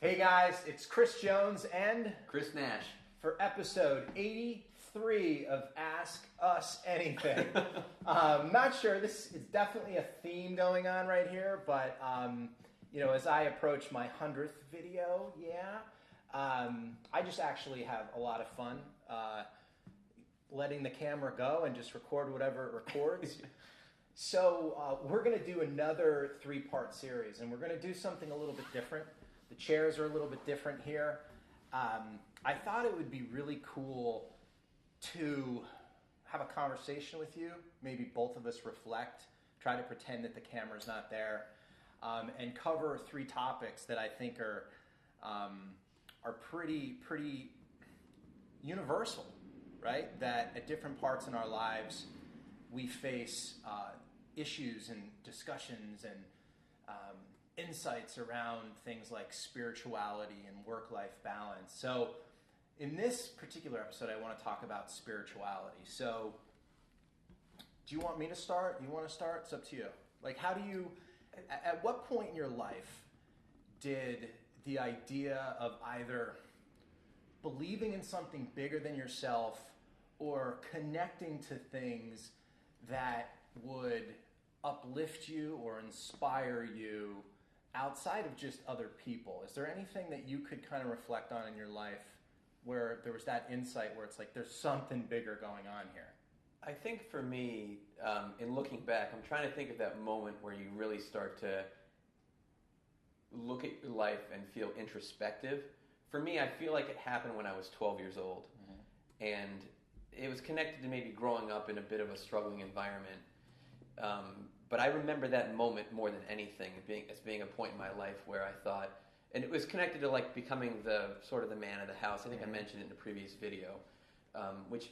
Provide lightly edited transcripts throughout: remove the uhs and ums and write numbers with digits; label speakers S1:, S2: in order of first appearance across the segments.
S1: Hey guys, it's Kris Jones and
S2: Chris Nash
S1: for episode 83 of Ask Us Anything. Not sure, this is definitely a theme going on right here, but as I approach my 100th video, I just actually have a lot of fun letting the camera go and just record whatever it records. So we're going to do another 3-part series, and we're going to do something a little bit different. The chairs are a little bit different here. I thought it would be really cool to have a conversation with you. Maybe both of us reflect, try to pretend that the camera's not there, and cover 3 topics that I think are pretty universal, right? That at different parts in our lives we face issues and discussions and insights around things like spirituality and work-life balance. So in this particular episode, I want to talk about spirituality. So do you want me to start? You want to start? It's up to you. Like, how do you, at what point in your life did the idea of either believing in something bigger than yourself or connecting to things that would uplift you or inspire you outside of just other people? Is there anything that you could kind of reflect on in your life where there was that insight where it's like there's something bigger going on here?
S2: I think for me, in looking back, I'm trying to think of that moment where you really start to look at your life and feel introspective. For me, I feel like it happened when I was 12 years old. Mm-hmm. And it was connected to maybe growing up in a bit of a struggling environment. But I remember that moment more than anything as being a point in my life where I thought, and it was connected to like becoming the sort of the man of the house. I think I mentioned it in a previous video, which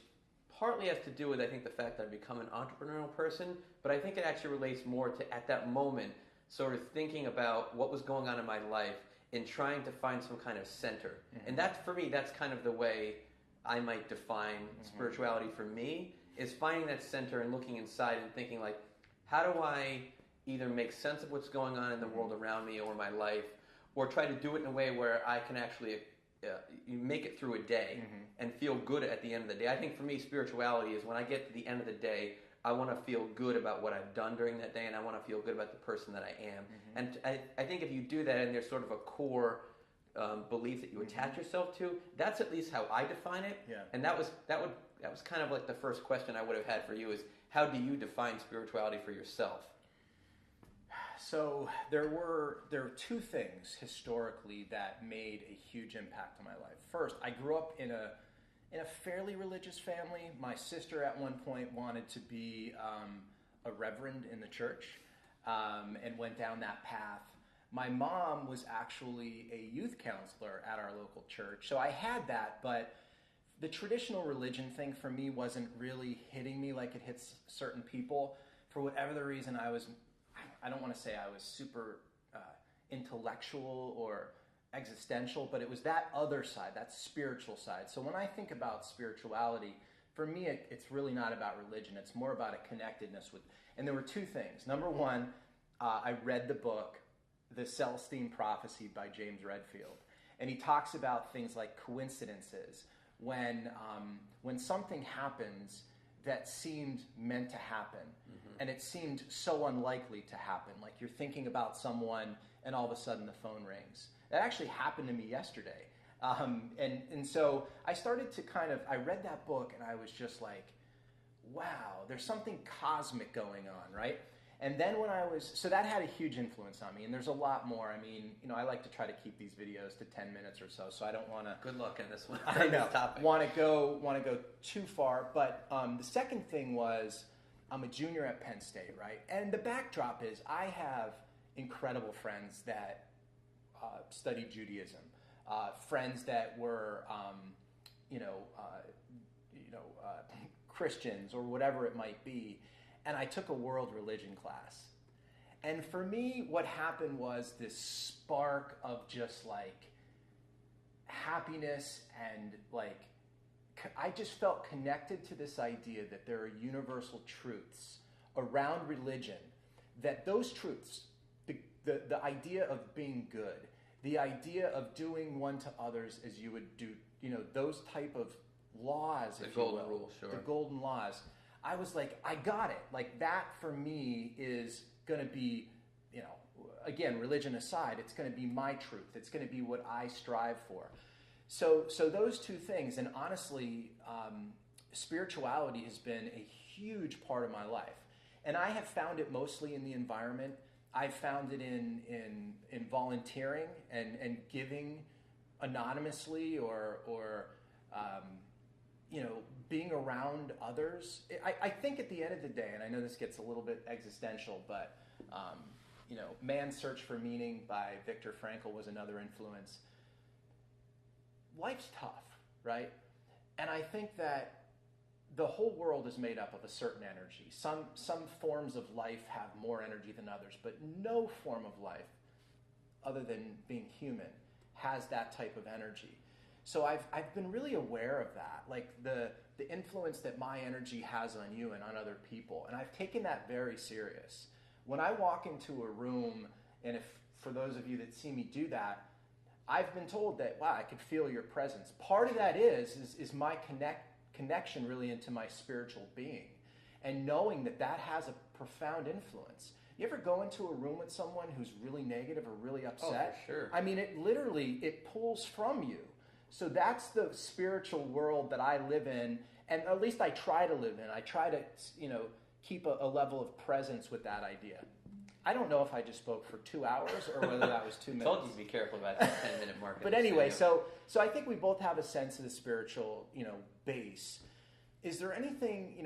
S2: partly has to do with, I think, the fact that I've become an entrepreneurial person, but I think it actually relates more to, at that moment, sort of thinking about what was going on in my life and trying to find some kind of center. Mm-hmm. And that, for me, that's kind of the way I might define spirituality for me, is finding that center and looking inside and thinking like, how do I either make sense of what's going on in the world around me or my life, or try to do it in a way where I can actually make it through a day and feel good at the end of the day. I think for me, spirituality is when I get to the end of the day, I want to feel good about what I've done during that day, and I want to feel good about the person that I am. And I think if you do that and there's sort of a core belief that you attach yourself to, that's at least how I define it. Yeah. And that was kind of like the first question I would have had for you is, how do you define spirituality for yourself?
S1: So there were 2 things historically that made a huge impact on my life. First, I grew up in a fairly religious family. My sister at one point wanted to be a reverend in the church and went down that path. My mom was actually a youth counselor at our local church, so I had that, but the traditional religion thing for me wasn't really hitting me like it hits certain people. For whatever the reason, I don't want to say I was super intellectual or existential, but it was that other side, that spiritual side. So when I think about spirituality, for me, it's really not about religion. It's more about a connectedness with, and there were 2 things. Number one, I read the book, The Celestine Prophecy by James Redfield. And he talks about things like coincidences. When something happens that seemed meant to happen, and it seemed so unlikely to happen, like you're thinking about someone and all of a sudden the phone rings. That actually happened to me yesterday. And so I started to I read that book and I was just like, wow, there's something cosmic going on, right? And then so that had a huge influence on me, and there's a lot more. I mean, I like to try to keep these videos to 10 minutes or so I don't want to...
S2: Good luck in this one.
S1: I know. Want to go too far. But the second thing was, I'm a junior at Penn State, right? And the backdrop is I have incredible friends that studied Judaism, friends that were, Christians or whatever it might be. And I took a world religion class. And for me, what happened was this spark of just like happiness and like, I just felt connected to this idea that there are universal truths around religion, that those truths, the idea of being good, the idea of doing one to others as you would do, those type of laws,
S2: The
S1: if
S2: golden
S1: you will,
S2: rule, sure.
S1: the golden laws. I was like, I got it. Like that for me is going to be, again, religion aside, it's going to be my truth. It's going to be what I strive for. So those two things, and honestly, spirituality has been a huge part of my life. And I have found it mostly in the environment. I've found it in volunteering and giving anonymously or being around others. I think at the end of the day, and I know this gets a little bit existential, but Man's Search for Meaning by Viktor Frankl was another influence. Life's tough, right? And I think that the whole world is made up of a certain energy. Some forms of life have more energy than others, but no form of life, other than being human, has that type of energy. So I've been really aware of that, like the influence that my energy has on you and on other people, and I've taken that very serious. When I walk into a room, and if for those of you that see me do that, I've been told that, wow, I could feel your presence. Part of that is my connection really into my spiritual being, and knowing that has a profound influence. You ever go into a room with someone who's really negative or really upset?
S2: Oh, for sure.
S1: I mean, it pulls from you. So that's the spiritual world that I live in, and at least I try to live in. I try to, keep a level of presence with that idea. I don't know if I just spoke for 2 hours or whether that was 2 minutes.
S2: I told you to be careful about that 10-minute mark.
S1: But anyway, so I think we both have a sense of the spiritual, base. Is there anything,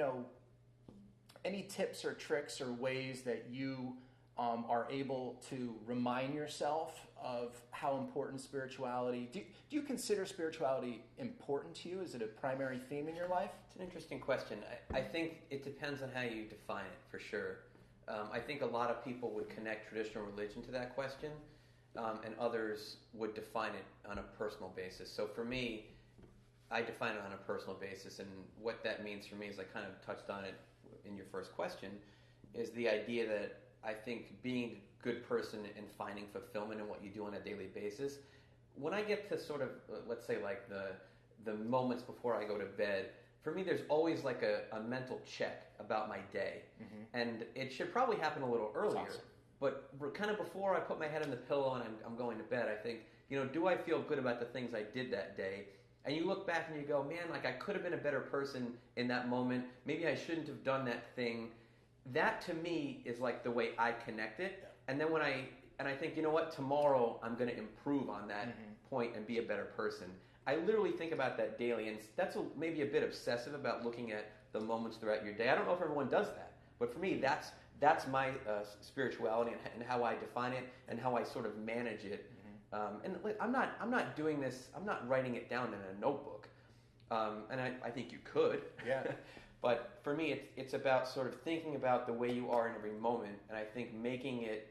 S1: any tips or tricks or ways that you are able to remind yourself of how important spirituality? Do you consider spirituality important to you? Is it a primary theme in your life?
S2: It's an interesting question. I think it depends on how you define it, for sure. I think a lot of people would connect traditional religion to that question, and others would define it on a personal basis. So for me, I define it on a personal basis, and what that means for me, as I kind of touched on it in your first question, is the idea that I think being a good person and finding fulfillment in what you do on a daily basis, when I get to sort of, let's say, like the moments before I go to bed, for me, there's always like a mental check about my day. Mm-hmm. And it should probably happen a little earlier. Awesome. But kind of before I put my head on the pillow and I'm going to bed, I think, do I feel good about the things I did that day? And you look back and you go, man, like I could have been a better person in that moment. Maybe I shouldn't have done that thing. That to me is like the way I connect it. Yeah. And then I think, you know what, tomorrow I'm going to improve on that point and be a better person. I literally think about that daily, and that's maybe a bit obsessive about looking at the moments throughout your day. I don't know if everyone does that, but for me, that's my spirituality and how I define it and how I sort of manage it. And I'm not doing this. I'm not writing it down in a notebook, and I think you could.
S1: Yeah.
S2: But for me, it's about sort of thinking about the way you are in every moment, and I think making it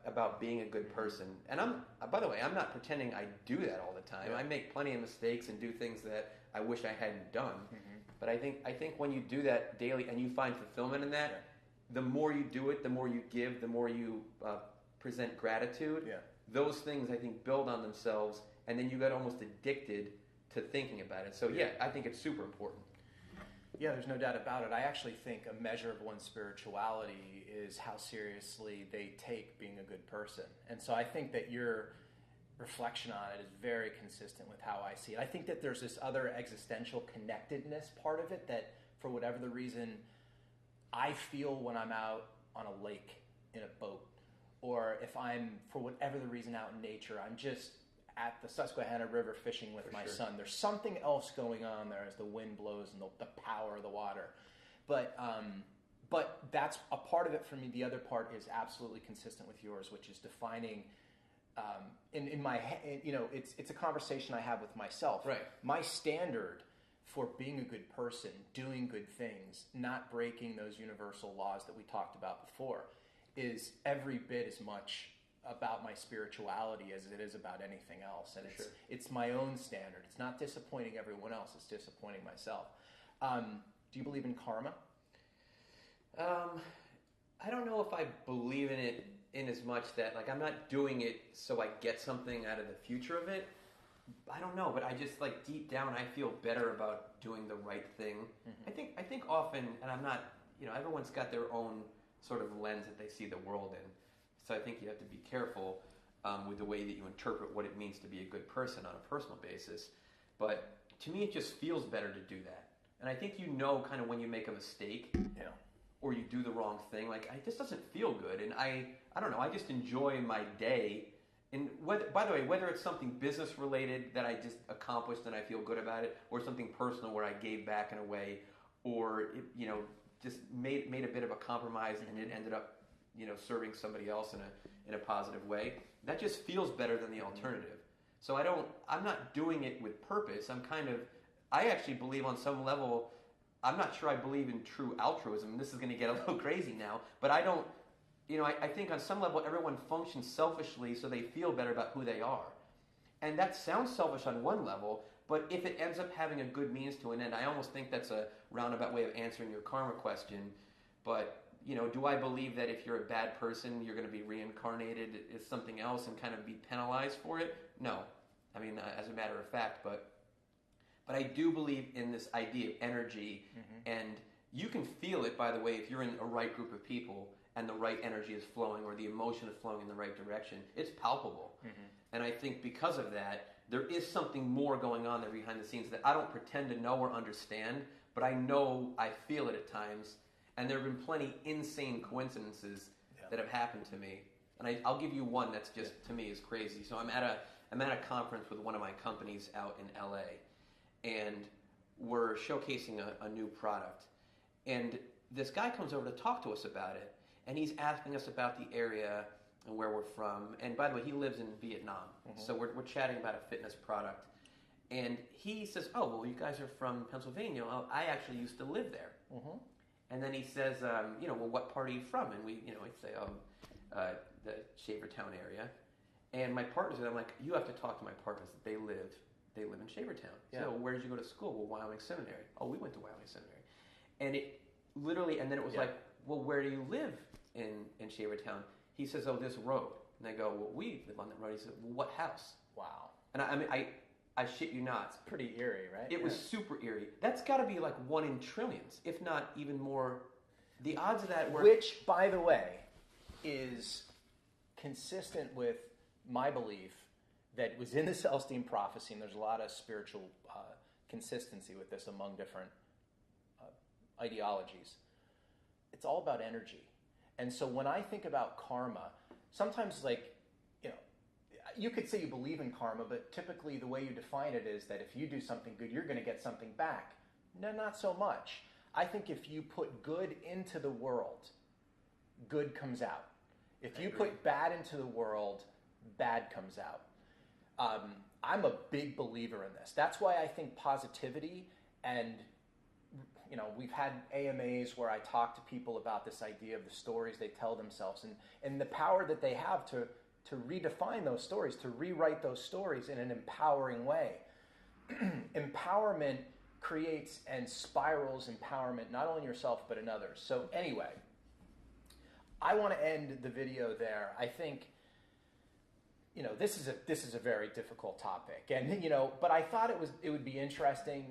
S2: about being a good person. And by the way, I'm not pretending I do that all the time. Yeah. I make plenty of mistakes and do things that I wish I hadn't done. Mm-hmm. But I think when you do that daily and you find fulfillment in that, the more you do it, the more you give, the more you present gratitude. Yeah. Those things I think build on themselves, and then you get almost addicted to thinking about it. So I think it's super important.
S1: Yeah, there's no doubt about it. I actually think a measure of one's spirituality is how seriously they take being a good person. And so I think that your reflection on it is very consistent with how I see it. I think that there's this other existential connectedness part of it that, for whatever the reason, I feel when I'm out on a lake in a boat, or if I'm, for whatever the reason, out in nature. I'm just at the Susquehanna River fishing with my son. There's something else going on there as the wind blows and the power of the water. But that's a part of it for me. The other part is absolutely consistent with yours, which is defining in my head. It's a conversation I have with myself. Right. My standard for being a good person, doing good things, not breaking those universal laws that we talked about before, is every bit as much about my spirituality as it is about anything else. And it's my own standard. It's not disappointing everyone else. It's disappointing myself. Do you believe in karma?
S2: I don't know if I believe in it in as much that like I'm not doing it so I get something out of the future of it. I don't know, but I just like deep down I feel better about doing the right thing. I think often, and I'm not, everyone's got their own sort of lens that they see the world in. So I think you have to be careful with the way that you interpret what it means to be a good person on a personal basis. But to me, it just feels better to do that. And I think kind of when you make a mistake or you do the wrong thing, like it just doesn't feel good. And I don't know, I just enjoy my day. And by the way, whether it's something business related that I just accomplished and I feel good about it, or something personal where I gave back in a way, or just made a bit of a compromise and it ended up serving somebody else in a positive way, that just feels better than the alternative. So I'm not doing it with purpose. I actually believe on some level, I'm not sure I believe in true altruism. This is going to get a little crazy now, but I don't. I think on some level everyone functions selfishly so they feel better about who they are. And that sounds selfish on one level, but if it ends up having a good means to an end, I almost think that's a roundabout way of answering your karma question. But, do I believe that if you're a bad person, you're going to be reincarnated as something else and kind of be penalized for it? No. I mean, as a matter of fact, but I do believe in this idea of energy, and you can feel it, by the way, if you're in a right group of people and the right energy is flowing or the emotion is flowing in the right direction. It's palpable. And I think because of that, there is something more going on there behind the scenes that I don't pretend to know or understand, but I know I feel it at times. And there have been plenty insane coincidences that have happened to me. And I'll give you one that's just, to me, is crazy. So I'm at a conference with one of my companies out in LA, and we're showcasing a new product. And this guy comes over to talk to us about it. And he's asking us about the area and where we're from. And by the way, he lives in Vietnam. So we're chatting about a fitness product. And he says, oh, well, you guys are from Pennsylvania. Oh, I actually used to live there. And then he says, well, what part are you from? And we say, the Shavertown area. And my partner said, I'm like, you have to talk to my partners. They live in Shavertown. So where did you go to school? Well, Wyoming Seminary. Oh, we went to Wyoming Seminary. And it literally, and then it was like, well, where do you live in Shavertown? He says, oh, this road. And I go, well, we live on that road. He said, well, what house?
S1: Wow.
S2: And I shit you not.
S1: It's pretty eerie, right?
S2: It was super eerie. That's got to be like 1 in trillions, if not even more. The odds of that were...
S1: Which, by the way, is consistent with my belief that was in the Celestine Prophecy, and there's a lot of spiritual consistency with this among different ideologies. It's all about energy. And so when I think about karma, sometimes you could say you believe in karma, but typically the way you define it is that if you do something good, you're going to get something back. No, not so much. I think if you put good into the world, good comes out. If you put bad into the world, bad comes out. I'm a big believer in this. That's why I think positivity, and we've had AMAs where I talk to people about this idea of the stories they tell themselves and the power that they have to redefine those stories, to rewrite those stories in an empowering way. Empowerment creates and spirals empowerment not only in yourself but in others. So anyway, I want to end the video there. I think this is a very difficult topic, and but I thought it would be interesting.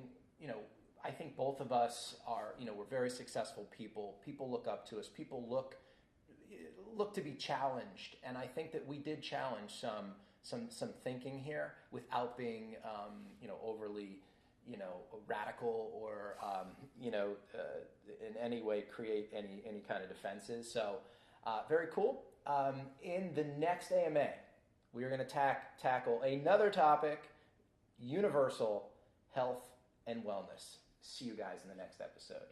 S1: I think both of us are, we're very successful people. People look up to us. People look to be challenged, and I think that we did challenge some thinking here without being, overly, radical or, in any way create any kind of defenses. So, very cool. In the next AMA, we are going to tackle another topic: universal health and wellness. See you guys in the next episode.